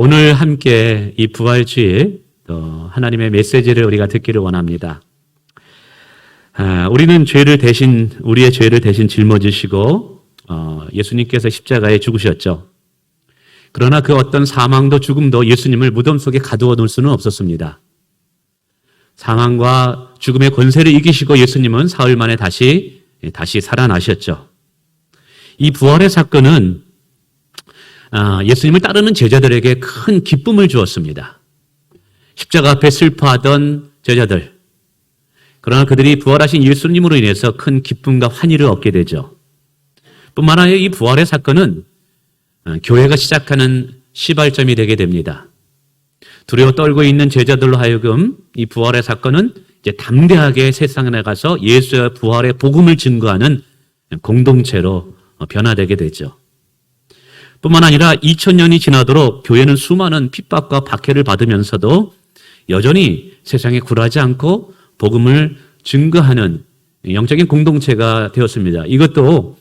오늘 함께 이 부활주일 하나님의 메시지를 우리가 듣기를 원합니다. 우리는 우리의 죄를 대신 짊어지시고 예수님께서 십자가에 죽으셨죠. 그러나 그 어떤 사망도 죽음도 예수님을 무덤 속에 가두어 놓을 수는 없었습니다. 사망과 죽음의 권세를 이기시고 예수님은 사흘 만에 다시 살아나셨죠. 이 부활의 사건은 예수님을 따르는 제자들에게 큰 기쁨을 주었습니다. 십자가 앞에 슬퍼하던 제자들, 그러나 그들이 부활하신 예수님으로 인해서 큰 기쁨과 환희를 얻게 되죠. 뿐만 아니라 이 부활의 사건은 교회가 시작하는 시발점이 되게 됩니다. 두려워 떨고 있는 제자들로 하여금 이 부활의 사건은 이제 담대하게 세상에 나가서 예수의 부활의 복음을 증거하는 공동체로 변화되게 되죠. 뿐만 아니라 2000년이 지나도록 교회는 수많은 핍박과 박해를 받으면서도 여전히 세상에 굴하지 않고 복음을 증거하는 영적인 공동체가 되었습니다. 이것도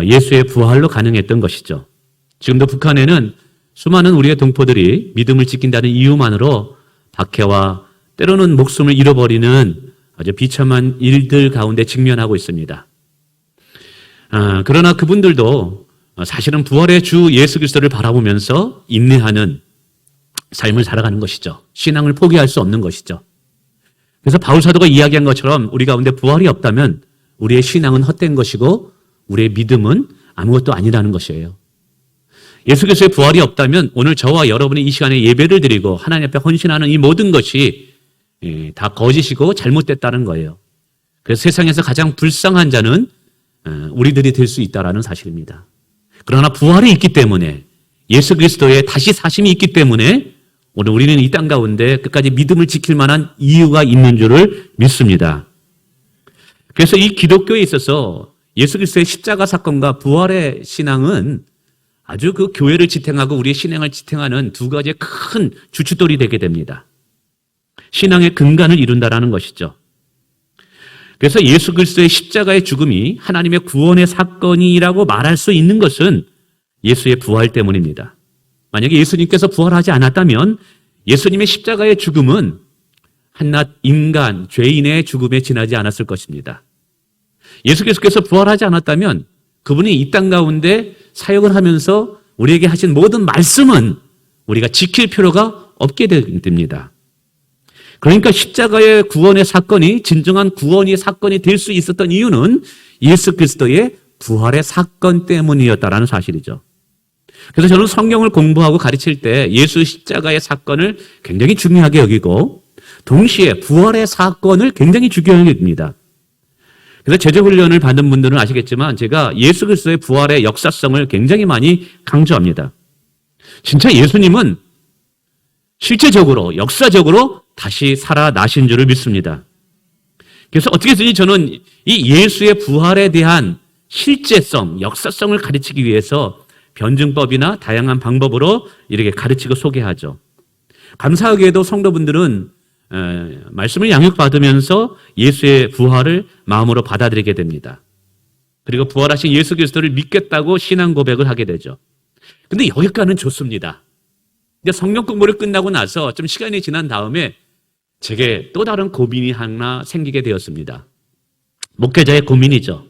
예수의 부활로 가능했던 것이죠. 지금도 북한에는 수많은 우리의 동포들이 믿음을 지킨다는 이유만으로 박해와 때로는 목숨을 잃어버리는 아주 비참한 일들 가운데 직면하고 있습니다. 그러나 그분들도 사실은 부활의 주 예수 그리스도를 바라보면서 인내하는 삶을 살아가는 것이죠. 신앙을 포기할 수 없는 것이죠. 그래서 바울 사도가 이야기한 것처럼 우리 가운데 부활이 없다면 우리의 신앙은 헛된 것이고 우리의 믿음은 아무것도 아니라는 것이에요. 예수 그리스도의 부활이 없다면 오늘 저와 여러분이 이 시간에 예배를 드리고 하나님 앞에 헌신하는 이 모든 것이 다 거짓이고 잘못됐다는 거예요. 그래서 세상에서 가장 불쌍한 자는 우리들이 될 수 있다는 사실입니다. 그러나 부활이 있기 때문에 예수 그리스도의 다시 사심이 있기 때문에 오늘 우리는 이 땅 가운데 끝까지 믿음을 지킬 만한 이유가 있는 줄을 믿습니다. 그래서 이 기독교에 있어서 예수 그리스도의 십자가 사건과 부활의 신앙은 아주 그 교회를 지탱하고 우리의 신앙을 지탱하는 두 가지의 큰 주춧돌이 되게 됩니다. 신앙의 근간을 이룬다라는 것이죠. 그래서 예수 그리스도의 십자가의 죽음이 하나님의 구원의 사건이라고 말할 수 있는 것은 예수의 부활 때문입니다. 만약에 예수님께서 부활하지 않았다면 예수님의 십자가의 죽음은 한낱 인간, 죄인의 죽음에 지나지 않았을 것입니다. 예수께서 부활하지 않았다면 그분이 이 땅 가운데 사역을 하면서 우리에게 하신 모든 말씀은 우리가 지킬 필요가 없게 됩니다. 그러니까 십자가의 구원의 사건이 진정한 구원의 사건이 될 수 있었던 이유는 예수 그리스도의 부활의 사건 때문이었다는 사실이죠. 그래서 저는 성경을 공부하고 가르칠 때 예수 십자가의 사건을 굉장히 중요하게 여기고 동시에 부활의 사건을 굉장히 중요하게 여깁니다. 그래서 제자훈련을 받은 분들은 아시겠지만 제가 예수 그리스도의 부활의 역사성을 굉장히 많이 강조합니다. 진짜 예수님은 실제적으로 역사적으로 다시 살아나신 줄을 믿습니다. 그래서 어떻게든지 저는 이 예수의 부활에 대한 실제성, 역사성을 가르치기 위해서 변증법이나 다양한 방법으로 이렇게 가르치고 소개하죠. 감사하게도 성도분들은 말씀을 양육받으면서 예수의 부활을 마음으로 받아들이게 됩니다. 그리고 부활하신 예수 그리스도를 믿겠다고 신앙 고백을 하게 되죠. 근데 여기까지는 좋습니다. 근데 성경 공부를 끝나고 나서 좀 시간이 지난 다음에 제게 또 다른 고민이 하나 생기게 되었습니다. 목회자의 고민이죠.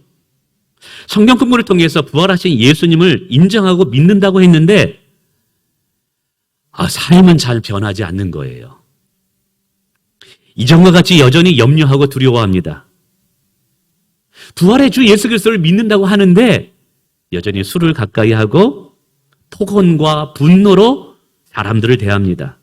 성경 공부를 통해서 부활하신 예수님을 인정하고 믿는다고 했는데 삶은 잘 변하지 않는 거예요. 이전과 같이 여전히 염려하고 두려워합니다. 부활의 주 예수 그리스도를 믿는다고 하는데 여전히 술을 가까이 하고 폭언과 분노로 사람들을 대합니다.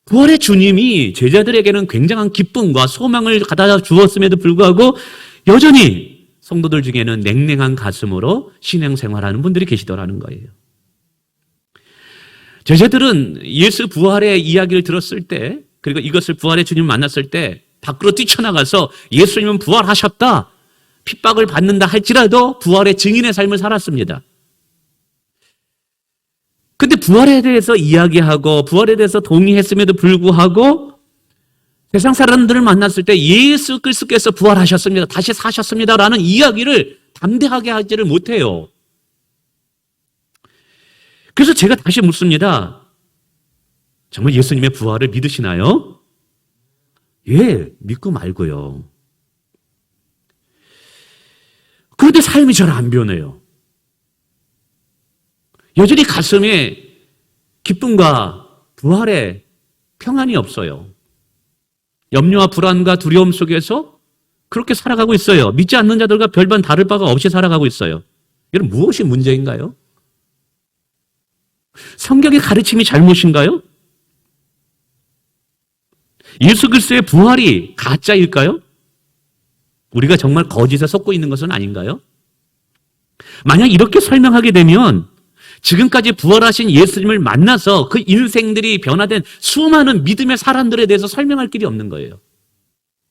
부활의 주님이 제자들에게는 굉장한 기쁨과 소망을 가져다 주었음에도 불구하고 여전히 성도들 중에는 냉랭한 가슴으로 신앙생활하는 분들이 계시더라는 거예요. 제자들은 예수 부활의 이야기를 들었을 때 그리고 이것을 부활의 주님 만났을 때 밖으로 뛰쳐나가서 예수님은 부활하셨다, 핍박을 받는다 할지라도 부활의 증인의 삶을 살았습니다. 근데 부활에 대해서 이야기하고 부활에 대해서 동의했음에도 불구하고 세상 사람들을 만났을 때 예수 그리스도께서 부활하셨습니다, 다시 사셨습니다라는 이야기를 담대하게 하지를 못해요. 그래서 제가 다시 묻습니다. 정말 예수님의 부활을 믿으시나요? 예, 믿고 말고요. 그런데 삶이 잘 안 변해요. 여전히 가슴에 기쁨과 부활의 평안이 없어요. 염려와 불안과 두려움 속에서 그렇게 살아가고 있어요. 믿지 않는 자들과 별반 다를 바가 없이 살아가고 있어요. 여러분, 무엇이 문제인가요? 성경의 가르침이 잘못인가요? 예수 그리스도의 부활이 가짜일까요? 우리가 정말 거짓에 섞고 있는 것은 아닌가요? 만약 이렇게 설명하게 되면 지금까지 부활하신 예수님을 만나서 그 인생들이 변화된 수많은 믿음의 사람들에 대해서 설명할 길이 없는 거예요.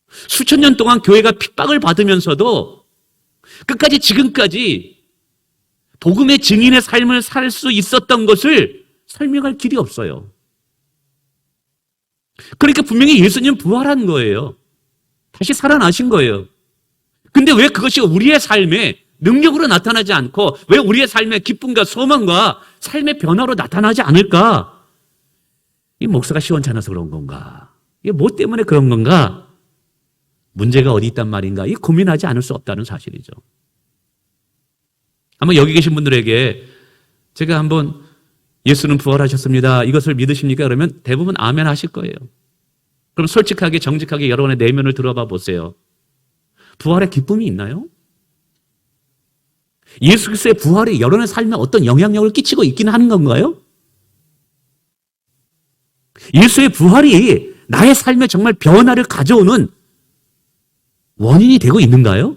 수천 년 동안 교회가 핍박을 받으면서도 끝까지 지금까지 복음의 증인의 삶을 살 수 있었던 것을 설명할 길이 없어요. 그러니까 분명히 예수님은 부활한 거예요. 다시 살아나신 거예요. 근데 왜 그것이 우리의 삶에 능력으로 나타나지 않고 왜 우리의 삶의 기쁨과 소망과 삶의 변화로 나타나지 않을까? 이 목사가 시원찮아서 그런 건가? 이게 뭐 때문에 그런 건가? 문제가 어디 있단 말인가? 이 고민하지 않을 수 없다는 사실이죠. 아마 여기 계신 분들에게 제가 한번 예수는 부활하셨습니다. 이것을 믿으십니까? 그러면 대부분 아멘 하실 거예요. 그럼 솔직하게 정직하게 여러분의 내면을 들어봐 보세요. 부활의 기쁨이 있나요? 예수 그리스도의 부활이 여러분의 삶에 어떤 영향력을 끼치고 있기는 하는 건가요? 예수의 부활이 나의 삶에 정말 변화를 가져오는 원인이 되고 있는가요?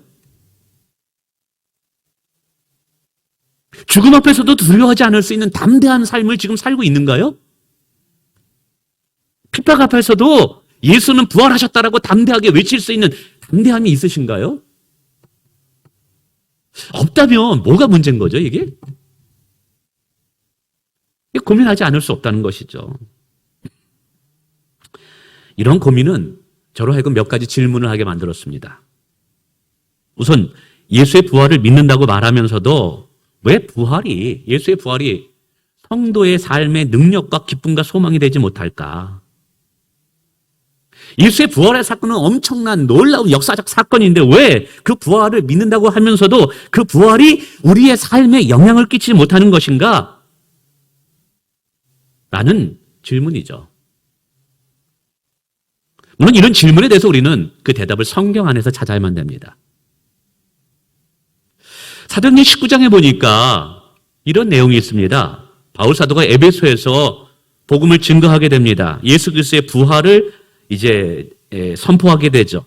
죽음 앞에서도 두려워하지 않을 수 있는 담대한 삶을 지금 살고 있는가요? 핍박 앞에서도 예수는 부활하셨다라고 담대하게 외칠 수 있는 담대함이 있으신가요? 없다면 뭐가 문제인 거죠, 이게? 고민하지 않을 수 없다는 것이죠. 이런 고민은 저로 하여금 몇 가지 질문을 하게 만들었습니다. 우선 예수의 부활을 믿는다고 말하면서도 왜 예수의 부활이 성도의 삶의 능력과 기쁨과 소망이 되지 못할까? 예수의 부활의 사건은 엄청난 놀라운 역사적 사건인데 왜 그 부활을 믿는다고 하면서도 그 부활이 우리의 삶에 영향을 끼치지 못하는 것인가? 라는 질문이죠. 물론 이런 질문에 대해서 우리는 그 대답을 성경 안에서 찾아야만 됩니다. 사도행전 19장에 보니까 이런 내용이 있습니다. 바울 사도가 에베소에서 복음을 증거하게 됩니다. 예수 그리스도의 부활을 이제 선포하게 되죠.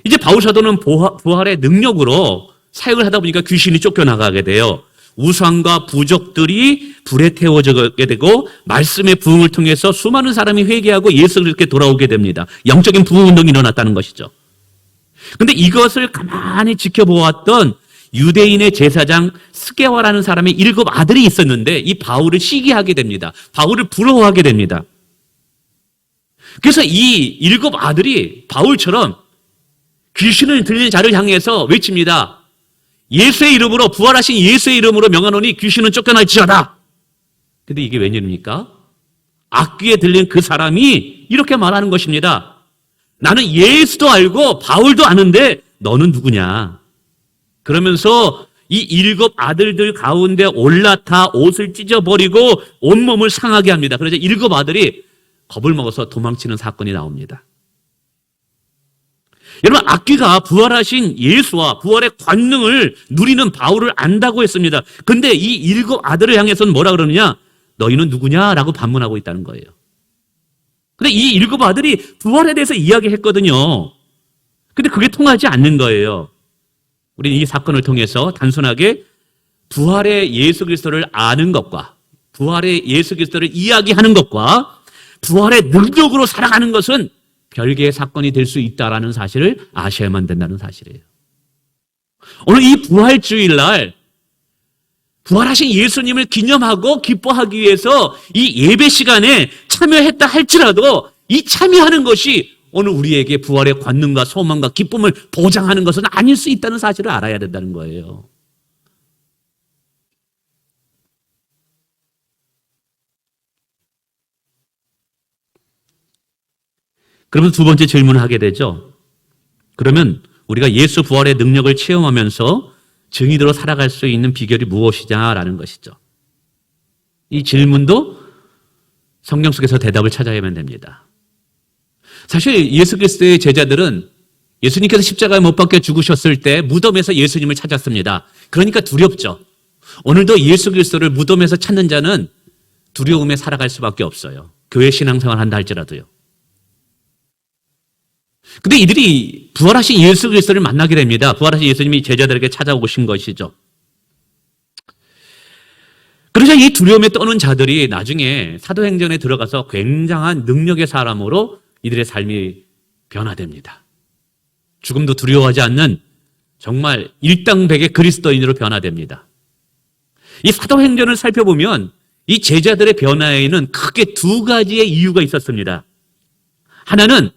이제 바울 사도는 부활의 능력으로 사역을 하다 보니까 귀신이 쫓겨나가게 돼요. 우상과 부족들이 불에 태워지게 되고 말씀의 부흥을 통해서 수많은 사람이 회개하고 예수 그리스도께 돌아오게 됩니다. 영적인 부흥운동이 일어났다는 것이죠. 그런데 이것을 가만히 지켜보았던 유대인의 제사장 스게와라는 사람의 7 아들이 있었는데 이 바울을 시기하게 됩니다. 바울을 부러워하게 됩니다. 그래서 이 7 아들이 바울처럼 귀신을 들리는 자를 향해서 외칩니다. 예수의 이름으로, 부활하신 예수의 이름으로 명하노니 귀신은 쫓겨날지어다. 근데 이게 웬일입니까? 악귀에 들린 그 사람이 이렇게 말하는 것입니다. 나는 예수도 알고 바울도 아는데 너는 누구냐? 그러면서 이 7 아들들 가운데 올라타 옷을 찢어버리고 온몸을 상하게 합니다. 그래서 7 아들이 겁을 먹어서 도망치는 사건이 나옵니다. 여러분, 악귀가 부활하신 예수와 부활의 권능을 누리는 바울을 안다고 했습니다. 근데 이 7 아들을 향해서는 뭐라 그러느냐? 너희는 누구냐라고 반문하고 있다는 거예요. 근데 이 7 아들이 부활에 대해서 이야기했거든요. 근데 그게 통하지 않는 거예요. 우리는 이 사건을 통해서 단순하게 부활의 예수 그리스도를 아는 것과 부활의 예수 그리스도를 이야기하는 것과 부활의 능력으로 살아가는 것은 별개의 사건이 될 수 있다는 사실을 아셔야만 된다는 사실이에요. 오늘 이 부활주일날 부활하신 예수님을 기념하고 기뻐하기 위해서 이 예배 시간에 참여했다 할지라도 이 참여하는 것이 오늘 우리에게 부활의 권능과 소망과 기쁨을 보장하는 것은 아닐 수 있다는 사실을 알아야 된다는 거예요. 그러면 두 번째 질문을 하게 되죠. 그러면 우리가 예수 부활의 능력을 체험하면서 증인으로 살아갈 수 있는 비결이 무엇이냐라는 것이죠. 이 질문도 성경 속에서 대답을 찾아야만 됩니다. 사실 예수 그리스도의 제자들은 예수님께서 십자가에 못 박혀 죽으셨을 때 무덤에서 예수님을 찾았습니다. 그러니까 두렵죠. 오늘도 예수 그리스도를 무덤에서 찾는 자는 두려움에 살아갈 수밖에 없어요. 교회 신앙생활 한다 할지라도요. 근데 이들이 부활하신 예수 그리스도를 만나게 됩니다. 부활하신 예수님이 제자들에게 찾아오신 것이죠. 그러자 이 두려움에 떠는 자들이 나중에 사도행전에 들어가서 굉장한 능력의 사람으로 이들의 삶이 변화됩니다. 죽음도 두려워하지 않는 정말 일당백의 그리스도인으로 변화됩니다. 이 사도행전을 살펴보면 이 제자들의 변화에는 크게 두 가지의 이유가 있었습니다. 하나는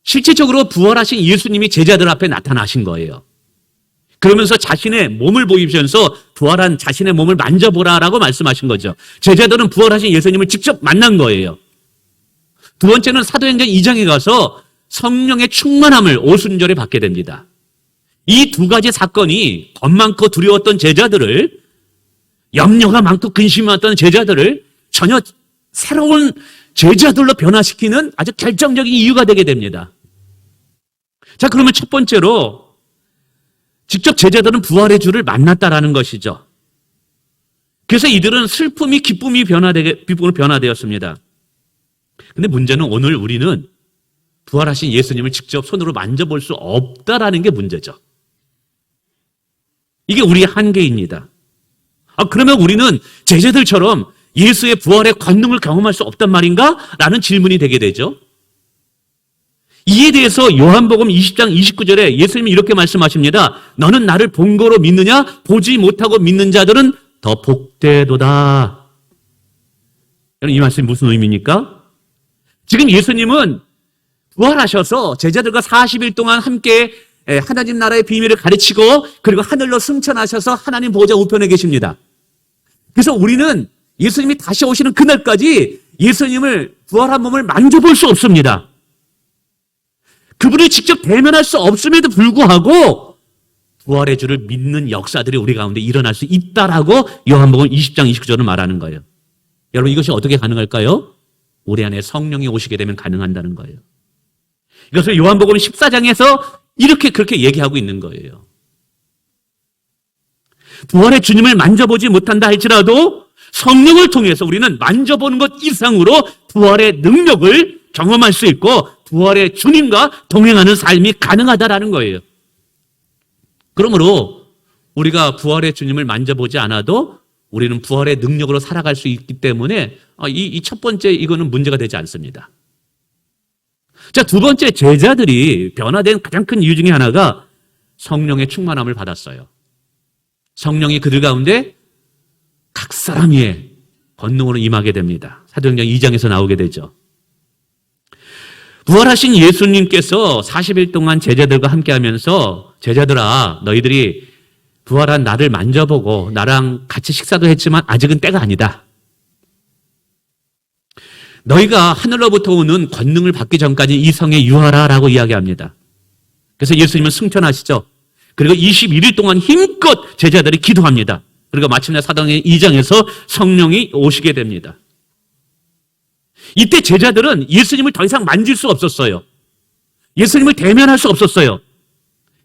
실질적으로 부활하신 예수님이 제자들 앞에 나타나신 거예요. 그러면서 자신의 몸을 보이면서 부활한 자신의 몸을 만져보라라고 말씀하신 거죠. 제자들은 부활하신 예수님을 직접 만난 거예요. 두 번째는 사도행전 2장에 가서 성령의 충만함을 오순절에 받게 됩니다. 이 두 가지 사건이 겁 많고 두려웠던 제자들을, 염려가 많고 근심이 많았던 제자들을 전혀 새로운 제자들로 변화시키는 아주 결정적인 이유가 되게 됩니다. 자, 그러면 첫 번째로 직접 제자들은 부활의 주를 만났다라는 것이죠. 그래서 이들은 슬픔이 기쁨으로 변화되었습니다. 근데 문제는 오늘 우리는 부활하신 예수님을 직접 손으로 만져볼 수 없다라는 게 문제죠. 이게 우리의 한계입니다. 그러면 우리는 제자들처럼 예수의 부활의 권능을 경험할 수 없단 말인가? 라는 질문이 되게 되죠. 이에 대해서 요한복음 20장 29절에 예수님이 이렇게 말씀하십니다. 너는 나를 본 거로 믿느냐? 보지 못하고 믿는 자들은 더 복되도다. 여러분, 이 말씀이 무슨 의미입니까? 지금 예수님은 부활하셔서 제자들과 40일 동안 함께 하나님 나라의 비밀을 가르치고 그리고 하늘로 승천하셔서 하나님 보좌 우편에 계십니다. 그래서 우리는 예수님이 다시 오시는 그날까지 예수님을 부활한 몸을 만져볼 수 없습니다. 그분을 직접 대면할 수 없음에도 불구하고 부활의 주를 믿는 역사들이 우리 가운데 일어날 수 있다라고 요한복음 20장 29절은 말하는 거예요. 여러분, 이것이 어떻게 가능할까요? 우리 안에 성령이 오시게 되면 가능한다는 거예요. 이것을 요한복음 14장에서 그렇게 얘기하고 있는 거예요. 부활의 주님을 만져보지 못한다 할지라도 성령을 통해서 우리는 만져보는 것 이상으로 부활의 능력을 경험할 수 있고 부활의 주님과 동행하는 삶이 가능하다라는 거예요. 그러므로 우리가 부활의 주님을 만져보지 않아도 우리는 부활의 능력으로 살아갈 수 있기 때문에 이 첫 번째 이거는 문제가 되지 않습니다. 자, 두 번째, 제자들이 변화된 가장 큰 이유 중에 하나가 성령의 충만함을 받았어요. 성령이 그들 가운데 각 사람 위에 권능으로 임하게 됩니다. 사도행전 2장에서 나오게 되죠. 부활하신 예수님께서 40일 동안 제자들과 함께 하면서 제자들아, 너희들이 부활한 나를 만져보고 나랑 같이 식사도 했지만 아직은 때가 아니다. 너희가 하늘로부터 오는 권능을 받기 전까지 이 성에 유하라라고 이야기합니다. 그래서 예수님은 승천하시죠. 그리고 21일 동안 힘껏 제자들이 기도합니다. 그리고 마침내 사도행전 2장에서 성령이 오시게 됩니다. 이때 제자들은 예수님을 더 이상 만질 수 없었어요. 예수님을 대면할 수 없었어요.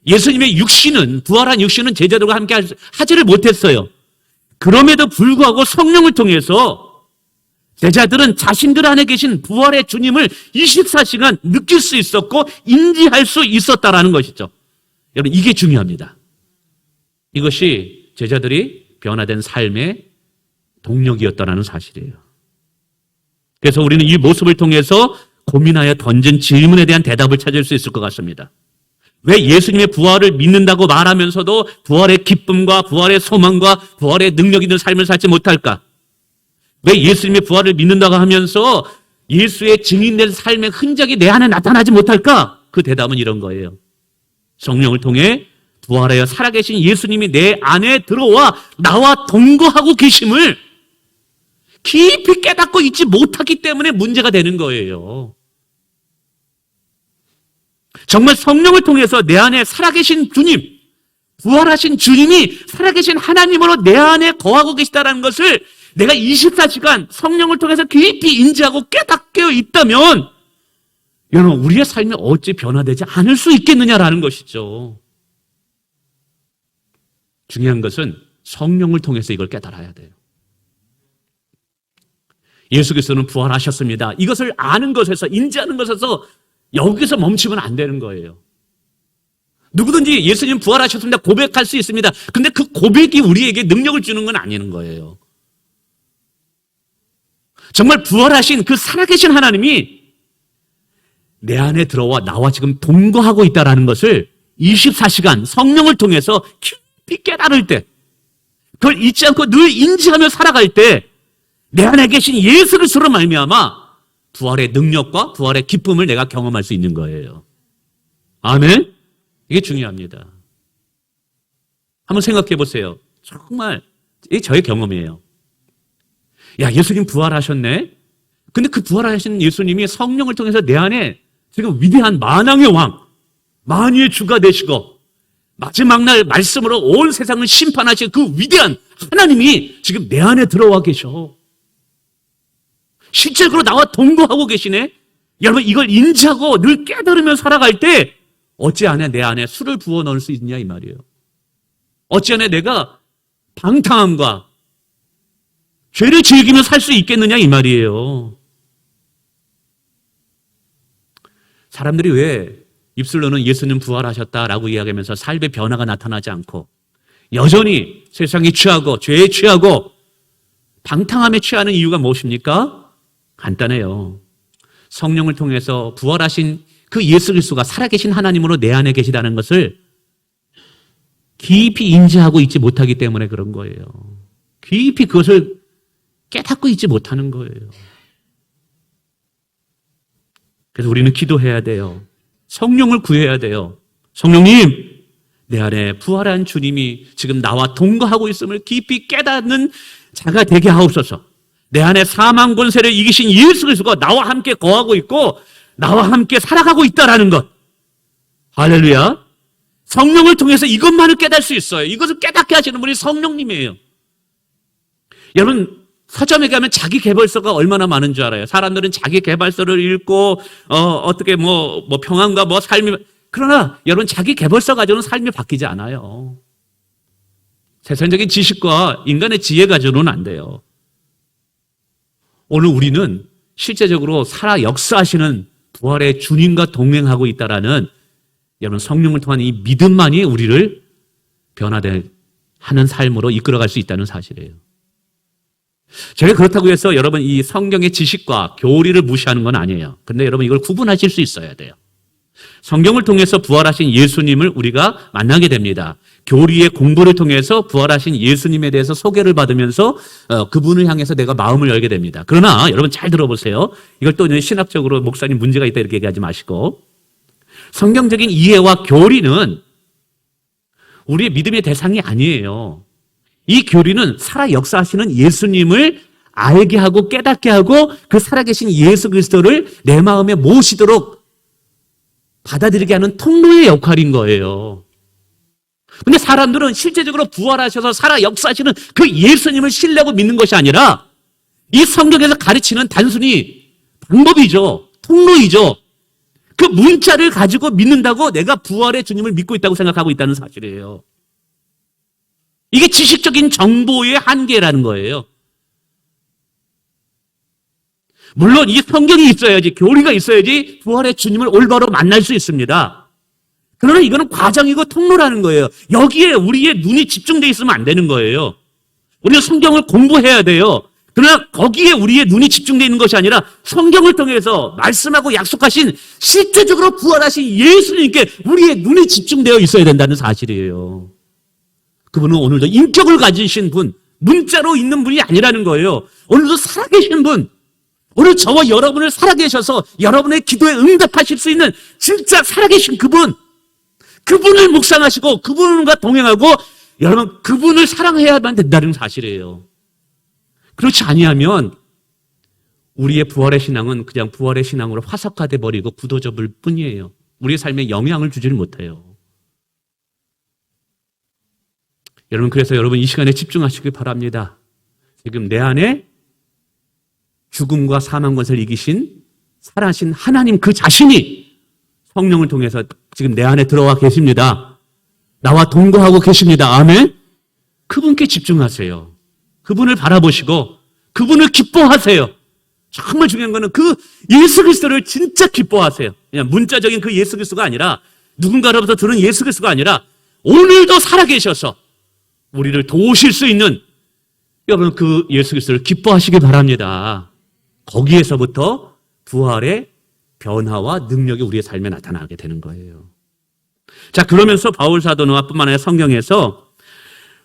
예수님의 육신은, 부활한 육신은 제자들과 함께 하지를 못했어요. 그럼에도 불구하고 성령을 통해서 제자들은 자신들 안에 계신 부활의 주님을 24시간 느낄 수 있었고 인지할 수 있었다라는 것이죠. 여러분, 이게 중요합니다. 이것이 제자들이 변화된 삶의 동력이었다는 사실이에요. 그래서 우리는 이 모습을 통해서 고민하여 던진 질문에 대한 대답을 찾을 수 있을 것 같습니다. 왜 예수님의 부활을 믿는다고 말하면서도 부활의 기쁨과 부활의 소망과 부활의 능력 있는 삶을 살지 못할까? 왜 예수님의 부활을 믿는다고 하면서 예수의 증인된 삶의 흔적이 내 안에 나타나지 못할까? 그 대답은 이런 거예요. 성령을 통해 부활하여 살아계신 예수님이 내 안에 들어와 나와 동거하고 계심을 깊이 깨닫고 있지 못하기 때문에 문제가 되는 거예요. 정말 성령을 통해서 내 안에 살아계신 주님, 부활하신 주님이 살아계신 하나님으로 내 안에 거하고 계시다는 것을 내가 24시간 성령을 통해서 깊이 인지하고 깨닫게 있다면 여러분, 우리의 삶이 어찌 변화되지 않을 수 있겠느냐라는 것이죠. 중요한 것은 성령을 통해서 이걸 깨달아야 돼요. 예수 그리스도는 부활하셨습니다. 이것을 아는 것에서, 인지하는 것에서 여기서 멈추면 안 되는 거예요. 누구든지 예수님 부활하셨습니다 고백할 수 있습니다. 근데 그 고백이 우리에게 능력을 주는 건 아니는 거예요. 정말 부활하신 그 살아계신 하나님이 내 안에 들어와 나와 지금 동거하고 있다는 것을 24시간 성령을 통해서 깊이 깨달을 때, 그걸 잊지 않고 늘 인지하며 살아갈 때 내 안에 계신 예수 그리스도로 말미암아 부활의 능력과 부활의 기쁨을 내가 경험할 수 있는 거예요. 아멘? 이게 중요합니다. 한번 생각해 보세요. 정말 이게 저의 경험이에요. 야, 예수님 부활하셨네? 근데 그 부활하신 예수님이 성령을 통해서 내 안에 지금 위대한 만왕의 왕, 만유의 주가 되시고 마지막 날 말씀으로 온 세상을 심판하신 그 위대한 하나님이 지금 내 안에 들어와 계셔. 실제로 나와 동거하고 계시네? 여러분, 이걸 인지하고 늘 깨달으며 살아갈 때 어찌 안에 내 안에 술을 부어 넣을 수 있냐 이 말이에요. 어찌 안에 내가 방탕함과 죄를 즐기며 살 수 있겠느냐 이 말이에요. 사람들이 왜 입술로는 예수님 부활하셨다라고 이야기하면서 삶의 변화가 나타나지 않고 여전히 세상에 취하고 죄에 취하고 방탕함에 취하는 이유가 무엇입니까? 간단해요. 성령을 통해서 부활하신 그 예수 그리스도가 살아계신 하나님으로 내 안에 계시다는 것을 깊이 인지하고 있지 못하기 때문에 그런 거예요. 깊이 그것을 깨닫고 있지 못하는 거예요. 그래서 우리는 기도해야 돼요. 성령을 구해야 돼요. 성령님, 내 안에 부활한 주님이 지금 나와 동거하고 있음을 깊이 깨닫는 자가 되게 하옵소서. 내 안에 사망 권세를 이기신 예수 그리스도가 나와 함께 거하고 있고 나와 함께 살아가고 있다라는 것. 할렐루야. 성령을 통해서 이것만을 깨달을 수 있어요. 이것을 깨닫게 하시는 분이 성령님이에요. 여러분, 서점에 가면 자기 개발서가 얼마나 많은 줄 알아요? 사람들은 자기 개발서를 읽고 어떻게 평안과 삶이, 그러나 여러분, 자기 개발서 가지고는 삶이 바뀌지 않아요. 세상적인 지식과 인간의 지혜 가지고는 안 돼요. 오늘 우리는 실제적으로 살아 역사하시는 부활의 주님과 동행하고 있다라는 여러분, 성령을 통한 이 믿음만이 우리를 변화되는 하는 삶으로 이끌어갈 수 있다는 사실이에요. 제가 그렇다고 해서 여러분 이 성경의 지식과 교리를 무시하는 건 아니에요. 근데 여러분 이걸 구분하실 수 있어야 돼요. 성경을 통해서 부활하신 예수님을 우리가 만나게 됩니다. 교리의 공부를 통해서 부활하신 예수님에 대해서 소개를 받으면서 그분을 향해서 내가 마음을 열게 됩니다. 그러나 여러분 잘 들어보세요. 이걸 또 신학적으로 목사님 문제가 있다 이렇게 얘기하지 마시고, 성경적인 이해와 교리는 우리의 믿음의 대상이 아니에요. 이 교리는 살아 역사하시는 예수님을 알게 하고 깨닫게 하고 그 살아계신 예수 그리스도를 내 마음에 모시도록 받아들이게 하는 통로의 역할인 거예요. 근데 사람들은 실제적으로 부활하셔서 살아 역사하시는 그 예수님을 신뢰하고 믿는 것이 아니라 이 성경에서 가르치는 단순히 방법이죠. 통로이죠. 그 문자를 가지고 믿는다고 내가 부활의 주님을 믿고 있다고 생각하고 있다는 사실이에요. 이게 지식적인 정보의 한계라는 거예요. 물론 이 성경이 있어야지, 교리가 있어야지 부활의 주님을 올바로 만날 수 있습니다. 그러나 이거는 과정이고 통로라는 거예요. 여기에 우리의 눈이 집중되어 있으면 안 되는 거예요. 우리가 성경을 공부해야 돼요. 그러나 거기에 우리의 눈이 집중되어 있는 것이 아니라 성경을 통해서 말씀하고 약속하신 실제적으로 부활하신 예수님께 우리의 눈이 집중되어 있어야 된다는 사실이에요. 그분은 오늘도 인격을 가지신 분, 문자로 있는 분이 아니라는 거예요. 오늘도 살아계신 분, 오늘 저와 여러분을 살아계셔서 여러분의 기도에 응답하실 수 있는 진짜 살아계신 그분, 그분을 묵상하시고 그분과 동행하고 여러분 그분을 사랑해야만 된다는 사실이에요. 그렇지 아니하면 우리의 부활의 신앙은 그냥 부활의 신앙으로 화석화돼 버리고 굳어져 볼 뿐이에요. 우리의 삶에 영향을 주지를 못해요. 여러분, 그래서 여러분 이 시간에 집중하시길 바랍니다. 지금 내 안에 죽음과 사망 권세를 이기신 살아신 하나님 그 자신이 성령을 통해서 지금 내 안에 들어와 계십니다. 나와 동거하고 계십니다. 아멘. 그분께 집중하세요. 그분을 바라보시고 그분을 기뻐하세요. 정말 중요한 거는 그 예수 그리스도를 진짜 기뻐하세요. 그냥 문자적인 그 예수 그리스도가 아니라, 누군가로부터 들은 예수 그리스도가 아니라 오늘도 살아계셔서 우리를 도우실 수 있는, 여러분 그 예수 그리스도를 기뻐하시기 바랍니다. 거기에서부터 부활의 변화와 능력이 우리의 삶에 나타나게 되는 거예요. 자, 그러면서 바울 사도는 뿐만 아니라 성경에서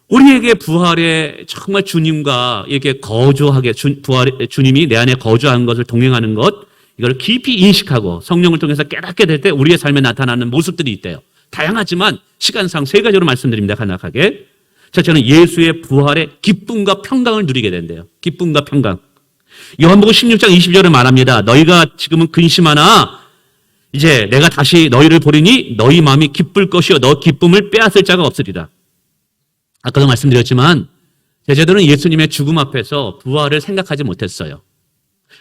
우리에게 부활의 정말 주님과 이렇게 거주하게, 주님이 내 안에 거주하는 것을 동행하는 것, 이걸 깊이 인식하고 성령을 통해서 깨닫게 될 때 우리의 삶에 나타나는 모습들이 있대요. 다양하지만 시간상 세 가지로 말씀드립니다. 간략하게. 첫째는 예수의 부활의 기쁨과 평강을 누리게 된대요. 기쁨과 평강. 요한복음 16장 20절에 말합니다. 너희가 지금은 근심하나 이제 내가 다시 너희를 보리니 너희 마음이 기쁠 것이요 너 기쁨을 빼앗을 자가 없으리라. 아까도 말씀드렸지만 제자들은 예수님의 죽음 앞에서 부활을 생각하지 못했어요.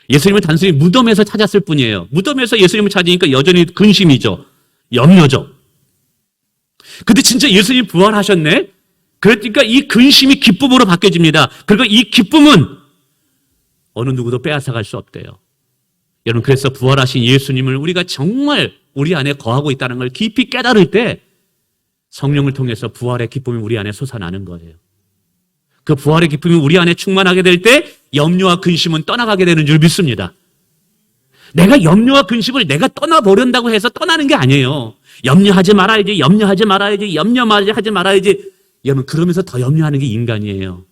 예수님을 단순히 무덤에서 찾았을 뿐이에요. 무덤에서 예수님을 찾으니까 여전히 근심이죠. 염려죠. 근데 진짜 예수님이 부활하셨네? 그러니까 이 근심이 기쁨으로 바뀌어집니다. 그리고 이 기쁨은 어느 누구도 빼앗아갈 수 없대요. 여러분, 그래서 부활하신 예수님을 우리가 정말 우리 안에 거하고 있다는 걸 깊이 깨달을 때 성령을 통해서 부활의 기쁨이 우리 안에 솟아나는 거예요. 그 부활의 기쁨이 우리 안에 충만하게 될 때 염려와 근심은 떠나가게 되는 줄 믿습니다. 내가 염려와 근심을 내가 떠나버린다고 해서 떠나는 게 아니에요. 염려하지 말아야지, 염려하지 말아야지, 염려하지 말아야지. 여러분, 그러면서 더 염려하는 게 인간이에요.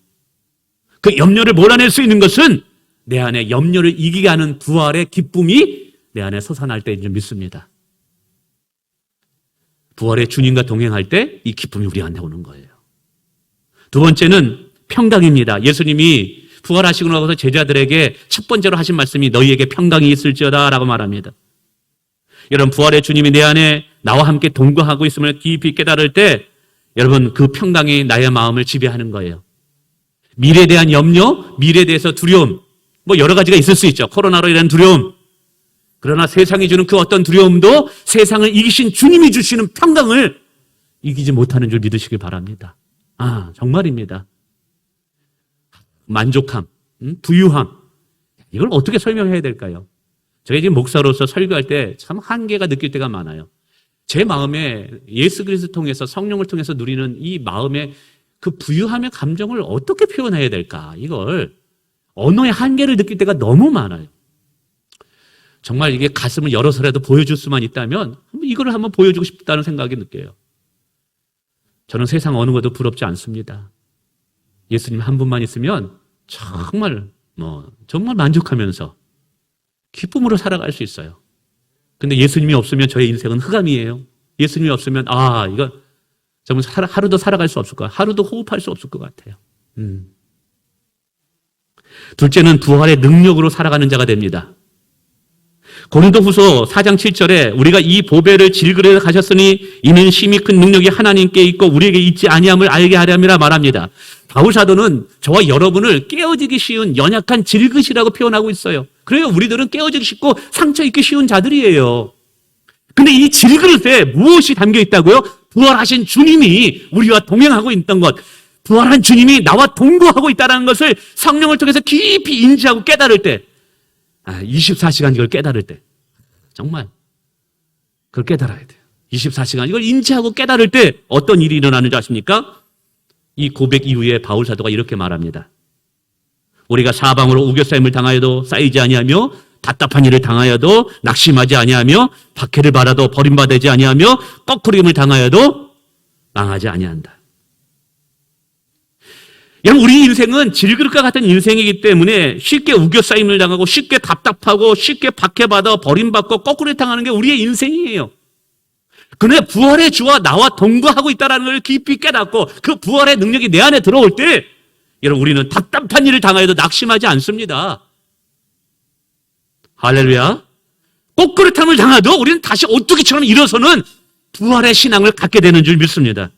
그 염려를 몰아낼 수 있는 것은 내 안에 염려를 이기게 하는 부활의 기쁨이 내 안에 솟아날 때인 줄 믿습니다. 부활의 주님과 동행할 때 이 기쁨이 우리 안에 오는 거예요. 두 번째는 평강입니다. 예수님이 부활하시고 나서 제자들에게 첫 번째로 하신 말씀이 너희에게 평강이 있을지어다 라고 말합니다. 여러분, 부활의 주님이 내 안에 나와 함께 동거하고 있음을 깊이 깨달을 때 여러분, 그 평강이 나의 마음을 지배하는 거예요. 미래에 대한 염려, 미래에 대해서 두려움, 뭐 여러 가지가 있을 수 있죠. 코로나로 인한 두려움. 그러나 세상이 주는 그 어떤 두려움도 세상을 이기신 주님이 주시는 평강을 이기지 못하는 줄 믿으시길 바랍니다. 아, 정말입니다. 만족함, 부유함. 이걸 어떻게 설명해야 될까요? 저희 지금 목사로서 설교할 때 참 한계가 느낄 때가 많아요. 제 마음에 예수 그리스도 통해서 성령을 통해서 누리는 이 마음의 그 부유함의 감정을 어떻게 표현해야 될까? 이걸 언어의 한계를 느낄 때가 너무 많아요. 정말 이게 가슴을 열어서라도 보여줄 수만 있다면 이걸 한번 보여주고 싶다는 생각이 느껴요. 저는 세상 어느 것도 부럽지 않습니다. 예수님 한 분만 있으면 정말 만족하면서 기쁨으로 살아갈 수 있어요. 근데 예수님이 없으면 저의 인생은 흑암이에요. 예수님이 없으면 이거 정말 하루도 살아갈 수 없을 것 같아요. 하루도 호흡할 수 없을 것 같아요. 둘째는 부활의 능력으로 살아가는 자가 됩니다. 고린도후서 4장 7절에 우리가 이 보배를 질그려 가셨으니 이는 심히 큰 능력이 하나님께 있고 우리에게 있지 아니함을 알게 하려니라 말합니다. 바울 사도는 저와 여러분을 깨어지기 쉬운 연약한 질그시라고 표현하고 있어요. 그래요, 우리들은 깨어지기 쉽고 상처 입기 쉬운 자들이에요. 근데 이 질그릇에 무엇이 담겨 있다고요? 부활하신 주님이 우리와 동행하고 있던 것, 부활한 주님이 나와 동거하고 있다는 것을 성령을 통해서 깊이 인지하고 깨달을 때, 24시간 이걸 깨달을 때, 정말 그걸 깨달아야 돼요. 24시간 이걸 인지하고 깨달을 때 어떤 일이 일어나는 줄 아십니까? 이 고백 이후에 바울 사도가 이렇게 말합니다. 우리가 사방으로 우겨싸임을 당하여도 쌓이지 아니하며 답답한 일을 당하여도 낙심하지 아니하며 박해를 받아도 버림받지 아니하며 꺾으림을 당하여도 망하지 아니한다. 여러분, 우리 인생은 질그릇과 같은 인생이기 때문에 쉽게 우겨싸임을 당하고 쉽게 답답하고 쉽게 박해받아 버림받고 거꾸로 당하는 게 우리의 인생이에요. 그런데 부활의 주와 나와 동거하고 있다는 걸 깊이 깨닫고 그 부활의 능력이 내 안에 들어올 때 여러분, 우리는 답답한 일을 당하여도 낙심하지 않습니다. 할렐루야. 꼭 그렇다면 당하도 우리는 다시 오뚜기처럼 일어서는 부활의 신앙을 갖게 되는 줄 믿습니다.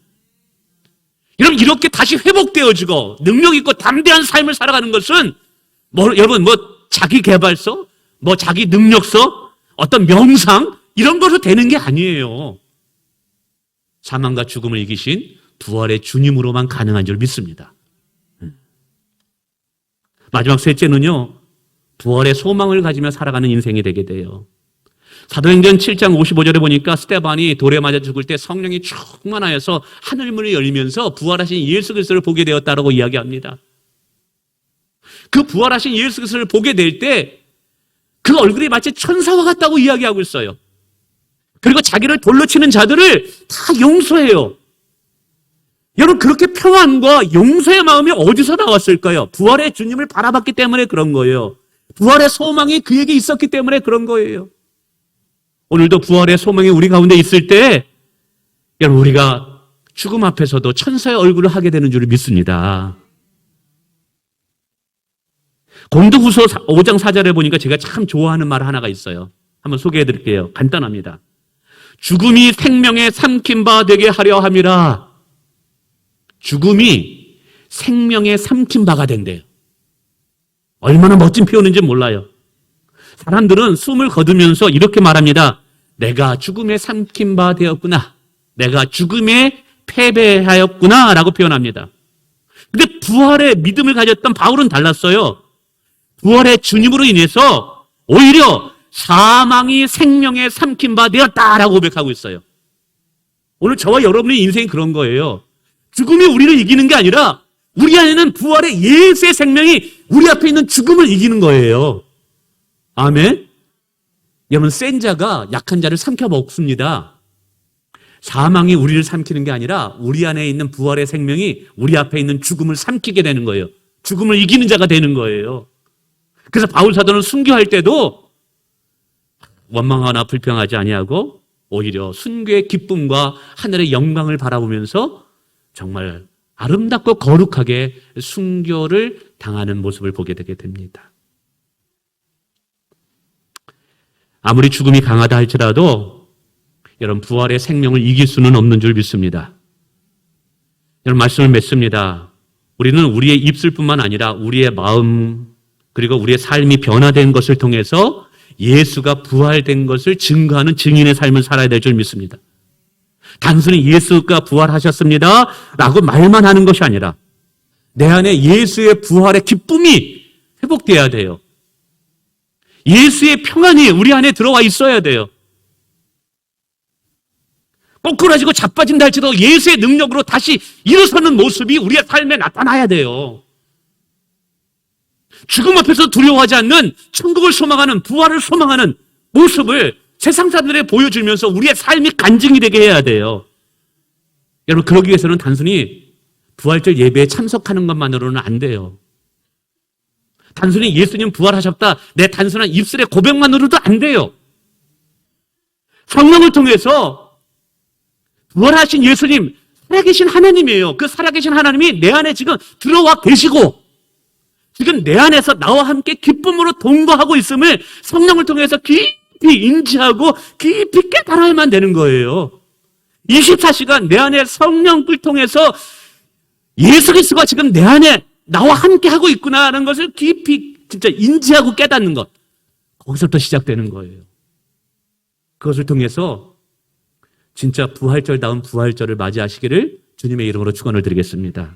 여러분, 이렇게 다시 회복되어지고 능력 있고 담대한 삶을 살아가는 것은 여러분 자기 개발서, 자기 능력서, 어떤 명상 이런 것으로 되는 게 아니에요. 사망과 죽음을 이기신 부활의 주님으로만 가능한 줄 믿습니다. 마지막 셋째는요, 부활의 소망을 가지며 살아가는 인생이 되게 돼요. 사도행전 7장 55절에 보니까 스데반이 돌에 맞아 죽을 때 성령이 충만하여서 하늘문이 열리면서 부활하신 예수 그리스도를 보게 되었다라고 이야기합니다. 그 부활하신 예수 그리스도를 보게 될 때 그 얼굴이 마치 천사와 같다고 이야기하고 있어요. 그리고 자기를 돌로 치는 자들을 다 용서해요. 여러분, 그렇게 평안과 용서의 마음이 어디서 나왔을까요? 부활의 주님을 바라봤기 때문에 그런 거예요. 부활의 소망이 그에게 있었기 때문에 그런 거예요. 오늘도 부활의 소망이 우리 가운데 있을 때 여러분, 우리가 죽음 앞에서도 천사의 얼굴을 하게 되는 줄 믿습니다. 고린도후서 5장 4절에 보니까 제가 참 좋아하는 말 하나가 있어요. 한번 소개해 드릴게요. 간단합니다. 죽음이 생명의 삼킨 바 되게 하려 함이라. 죽음이 생명의 삼킨 바가 된대요. 얼마나 멋진 표현인지 몰라요. 사람들은 숨을 거두면서 이렇게 말합니다. 내가 죽음에 삼킨 바 되었구나. 내가 죽음에 패배하였구나 라고 표현합니다. 근데 부활의 믿음을 가졌던 바울은 달랐어요. 부활의 주님으로 인해서 오히려 사망이 생명에 삼킨 바 되었다라고 고백하고 있어요. 오늘 저와 여러분의 인생이 그런 거예요. 죽음이 우리를 이기는 게 아니라 우리 안에는 부활의 예수의 생명이 우리 앞에 있는 죽음을 이기는 거예요. 아멘. 여러분, 센 자가 약한 자를 삼켜 먹습니다. 사망이 우리를 삼키는 게 아니라 우리 안에 있는 부활의 생명이 우리 앞에 있는 죽음을 삼키게 되는 거예요. 죽음을 이기는 자가 되는 거예요. 그래서 바울 사도는 순교할 때도 원망하거나 불평하지 아니하고 오히려 순교의 기쁨과 하늘의 영광을 바라보면서 정말 아름답고 거룩하게 순교를 당하는 모습을 보게 되게 됩니다. 아무리 죽음이 강하다 할지라도 여러분, 부활의 생명을 이길 수는 없는 줄 믿습니다. 여러분, 말씀을 맺습니다. 우리는 우리의 입술뿐만 아니라 우리의 마음 그리고 우리의 삶이 변화된 것을 통해서 예수가 부활된 것을 증거하는 증인의 삶을 살아야 될 줄 믿습니다. 단순히 예수가 부활하셨습니다 라고 말만 하는 것이 아니라 내 안에 예수의 부활의 기쁨이 회복돼야 돼요. 예수의 평안이 우리 안에 들어와 있어야 돼요. 꼬꾸라지고 자빠진다 할지라도 예수의 능력으로 다시 일어서는 모습이 우리의 삶에 나타나야 돼요. 죽음 앞에서 두려워하지 않는 천국을 소망하는, 부활을 소망하는 모습을 세상 사람들에 보여주면서 우리의 삶이 간증이 되게 해야 돼요. 여러분, 그러기 위해서는 단순히 부활절 예배에 참석하는 것만으로는 안 돼요. 단순히 예수님 부활하셨다, 내 단순한 입술의 고백만으로도 안 돼요. 성령을 통해서 부활하신 예수님, 살아계신 하나님이에요. 그 살아계신 하나님이 내 안에 지금 들어와 계시고 지금 내 안에서 나와 함께 기쁨으로 동거하고 있음을 성령을 통해서 깊이 인지하고 깊이 깨달아야만 되는 거예요. 24시간 내 안에 성령을 통해서 예수 그리스도가 지금 내 안에 나와 함께 하고 있구나라는 것을 깊이 진짜 인지하고 깨닫는 것. 거기서부터 시작되는 거예요. 그것을 통해서 진짜 부활절다운 부활절을 맞이하시기를 주님의 이름으로 축원을 드리겠습니다.